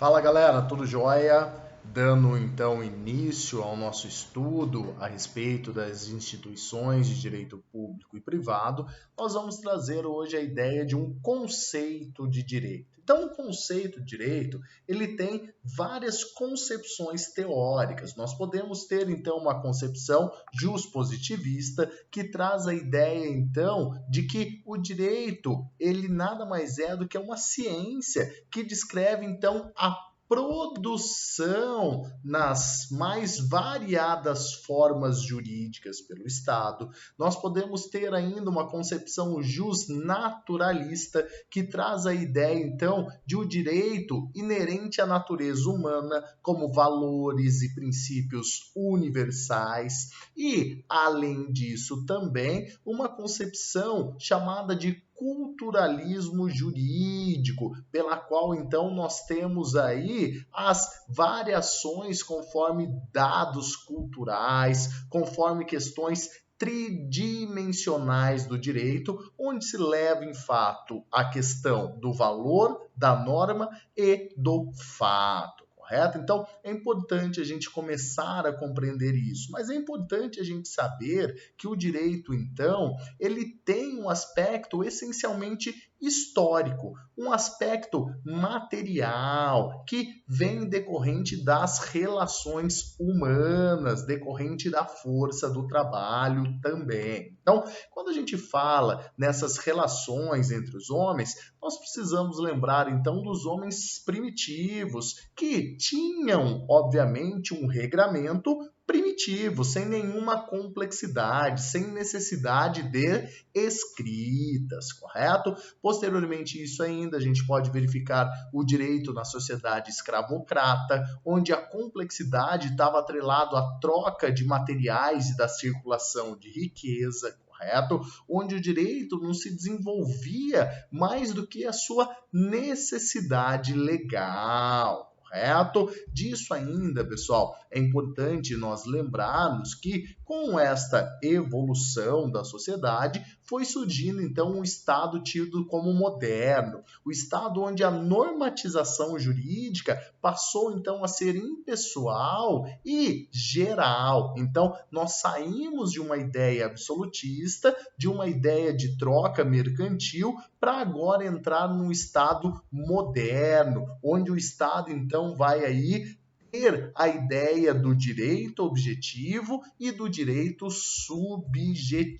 Fala galera, tudo jóia? Dando então início ao nosso estudo a respeito das instituições de direito público e privado, nós vamos trazer hoje a ideia de um conceito de direito. Então, o conceito de direito, ele tem várias concepções teóricas. Nós podemos ter então uma concepção juspositivista que traz a ideia então de que o direito, ele nada mais é do que uma ciência que descreve então a produção nas mais variadas formas jurídicas pelo Estado. Nós podemos ter ainda uma concepção justnaturalista que traz a ideia, então, de um direito inerente à natureza humana como valores e princípios universais e, além disso, também uma concepção chamada de culturalismo jurídico, pela qual então nós temos aí as variações conforme dados culturais, conforme questões tridimensionais do direito, onde se leva em fato a questão do valor, da norma e do fato. Correto? Então, é importante a gente começar a compreender isso, mas é importante a gente saber que o direito, então, ele tem um aspecto essencialmente histórico, um aspecto material que vem decorrente das relações humanas, decorrente da força do trabalho também. Então, quando a gente fala nessas relações entre os homens, nós precisamos lembrar então dos homens primitivos que tinham, obviamente, um regramento primitivo, sem nenhuma complexidade, sem necessidade de escritas, correto? Posteriormente isso ainda, a gente pode verificar o direito na sociedade escravocrata, onde a complexidade estava atrelado à troca de materiais e da circulação de riqueza, correto? Onde o direito não se desenvolvia mais do que a sua necessidade legal. Correto? Disso ainda, pessoal, é importante nós lembrarmos que com esta evolução da sociedade foi surgindo então um Estado tido como moderno, o Estado onde a normatização jurídica passou então a ser impessoal e geral. Então, nós saímos de uma ideia absolutista, de uma ideia de troca mercantil, para agora entrar num Estado moderno, onde o Estado então vai aí ter a ideia do direito objetivo e do direito subjetivo.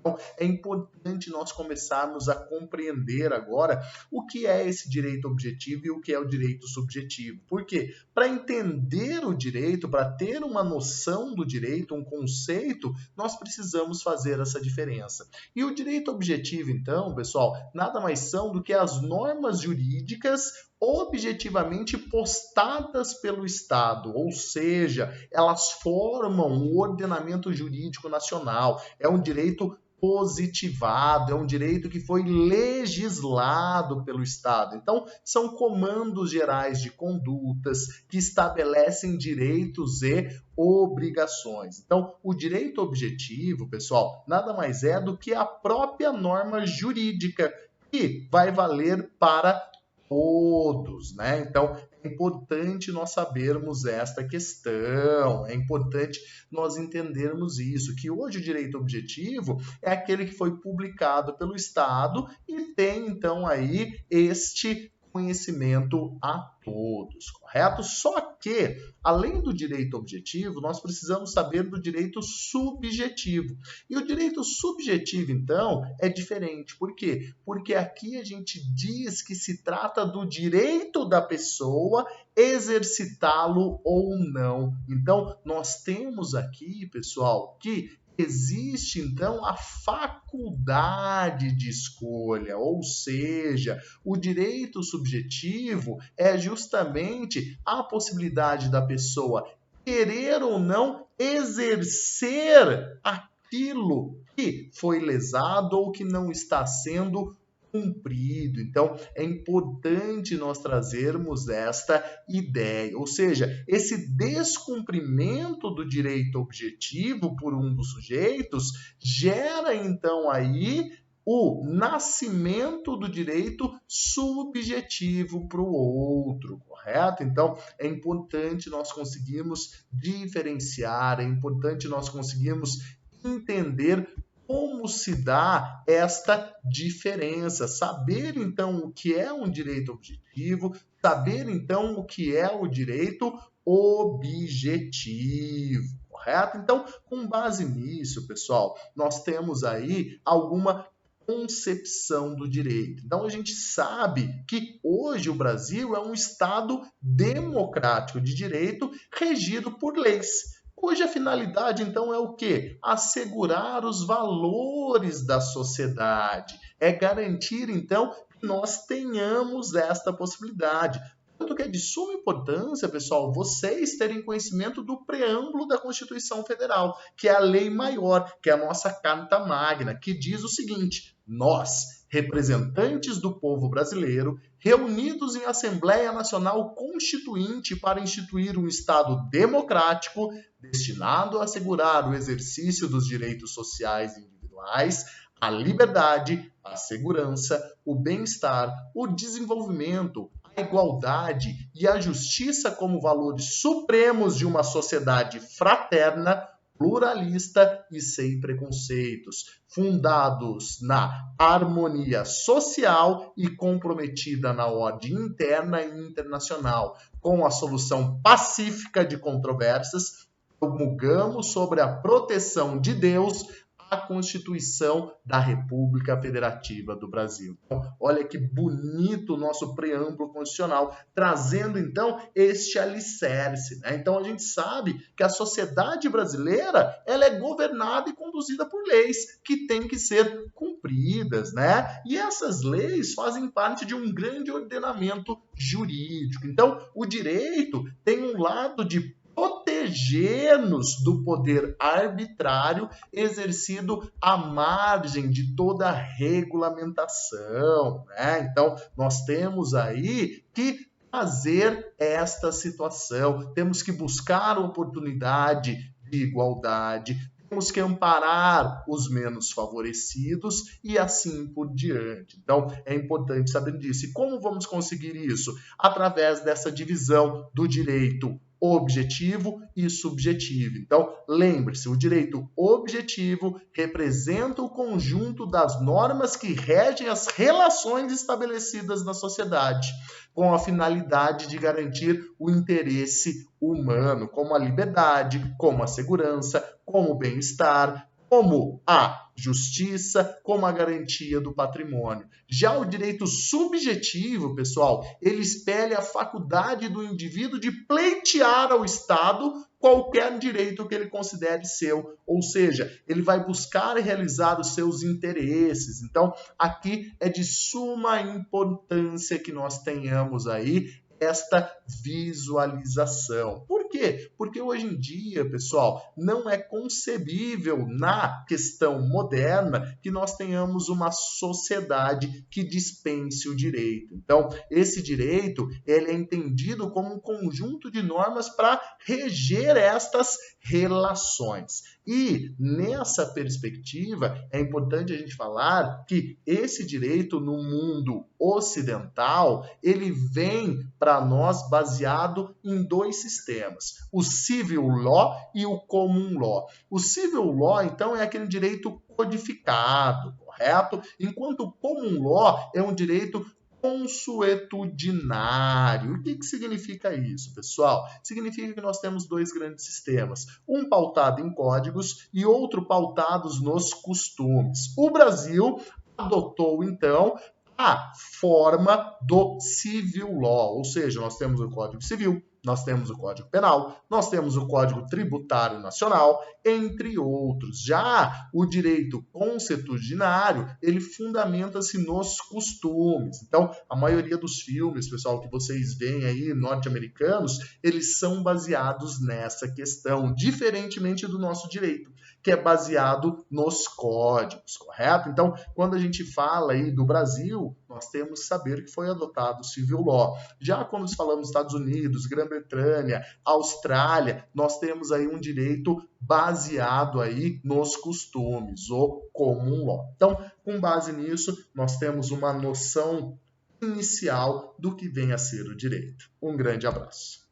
Então, é importante nós começarmos a compreender agora o que é esse direito objetivo e o que é o direito subjetivo. Por quê? Para entender o direito, para ter uma noção do direito, um conceito, nós precisamos fazer essa diferença. E o direito objetivo, então, pessoal, nada mais são do que as normas jurídicas objetivamente postadas pelo Estado, ou seja, elas formam o ordenamento jurídico nacional. É um direito positivado, é um direito que foi legislado pelo Estado. Então, são comandos gerais de condutas que estabelecem direitos e obrigações. Então, o direito objetivo, pessoal, nada mais é do que a própria norma jurídica que vai valer para todos, né? Então, é importante nós sabermos esta questão, é importante nós entendermos isso, que hoje o direito objetivo é aquele que foi publicado pelo Estado e tem, então, aí este conhecimento a todos, correto? Só que, além do direito objetivo, nós precisamos saber do direito subjetivo. E o direito subjetivo, então, é diferente. Por quê? Porque aqui a gente diz que se trata do direito da pessoa exercitá-lo ou não. Então, nós temos aqui, pessoal, que existe, então, a faculdade de escolha, ou seja, o direito subjetivo é justamente a possibilidade da pessoa querer ou não exercer aquilo que foi lesado ou que não está sendo cumprido. Então, é importante nós trazermos esta ideia, ou seja, esse descumprimento do direito objetivo por um dos sujeitos gera, então, aí o nascimento do direito subjetivo para o outro, correto? Então, é importante nós conseguirmos diferenciar, é importante nós conseguirmos entender como se dá esta diferença, saber então o que é um direito objetivo, saber então o que é o direito objetivo, correto? Então, com base nisso, pessoal, nós temos aí alguma concepção do direito. Então, a gente sabe que hoje o Brasil é um Estado democrático de direito regido por leis, cuja finalidade, então, é o quê? Assegurar os valores da sociedade. É garantir, então, que nós tenhamos esta possibilidade. Tanto que é de suma importância, pessoal, vocês terem conhecimento do preâmbulo da Constituição Federal, que é a lei maior, que é a nossa Carta Magna, que diz o seguinte: nós, representantes do povo brasileiro, reunidos em Assembleia Nacional Constituinte para instituir um Estado democrático destinado a assegurar o exercício dos direitos sociais individuais, a liberdade, a segurança, o bem-estar, o desenvolvimento, a igualdade e a justiça como valores supremos de uma sociedade fraterna, pluralista e sem preconceitos, fundados na harmonia social e comprometida na ordem interna e internacional, com a solução pacífica de controvérsias, promulgamos sobre a proteção de Deus a Constituição da República Federativa do Brasil. Então, olha que bonito o nosso preâmbulo constitucional, trazendo então este alicerce, né? Então a gente sabe que a sociedade brasileira ela é governada e conduzida por leis que têm que ser cumpridas, né? E essas leis fazem parte de um grande ordenamento jurídico. Então, o direito tem um lado de proteger-nos do poder arbitrário exercido à margem de toda regulamentação, né? Então, nós temos aí que fazer esta situação, temos que buscar oportunidade de igualdade, temos que amparar os menos favorecidos e assim por diante. Então, é importante saber disso. E como vamos conseguir isso? Através dessa divisão do direito objetivo e subjetivo. Então, lembre-se, o direito objetivo representa o conjunto das normas que regem as relações estabelecidas na sociedade, com a finalidade de garantir o interesse humano, como a liberdade, como a segurança, como o bem-estar, como a justiça, como a garantia do patrimônio. Já o direito subjetivo, pessoal, ele espelha a faculdade do indivíduo de pleitear ao Estado qualquer direito que ele considere seu, ou seja, ele vai buscar realizar os seus interesses. Então, aqui é de suma importância que nós tenhamos aí esta visualização. Por quê? Porque hoje em dia, pessoal, não é concebível na questão moderna que nós tenhamos uma sociedade que dispense o direito. Então, esse direito, ele é entendido como um conjunto de normas para reger estas relações. E nessa perspectiva, é importante a gente falar que esse direito no mundo ocidental, ele vem para nós baseado em dois sistemas, o civil law e o common law. O civil law, então, é aquele direito codificado, correto? Enquanto o common law é um direito consuetudinário. O que significa isso, pessoal? Significa que nós temos dois grandes sistemas, um pautado em códigos e outro pautados nos costumes. O Brasil adotou, então, a forma do civil law, ou seja, nós temos o Código Civil, nós temos o Código Penal, nós temos o Código Tributário Nacional, entre outros. Já o direito consuetudinário, ele fundamenta-se nos costumes. Então, a maioria dos filmes, pessoal, que vocês veem aí, norte-americanos, eles são baseados nessa questão, diferentemente do nosso direito, que é baseado nos códigos, correto? Então, quando a gente fala aí do Brasil, nós temos que saber que foi adotado o Civil Law. Já quando falamos Estados Unidos, Grã-Bretanha, Austrália, nós temos aí um direito baseado aí nos costumes, o Common Law. Então, com base nisso, nós temos uma noção inicial do que vem a ser o direito. Um grande abraço.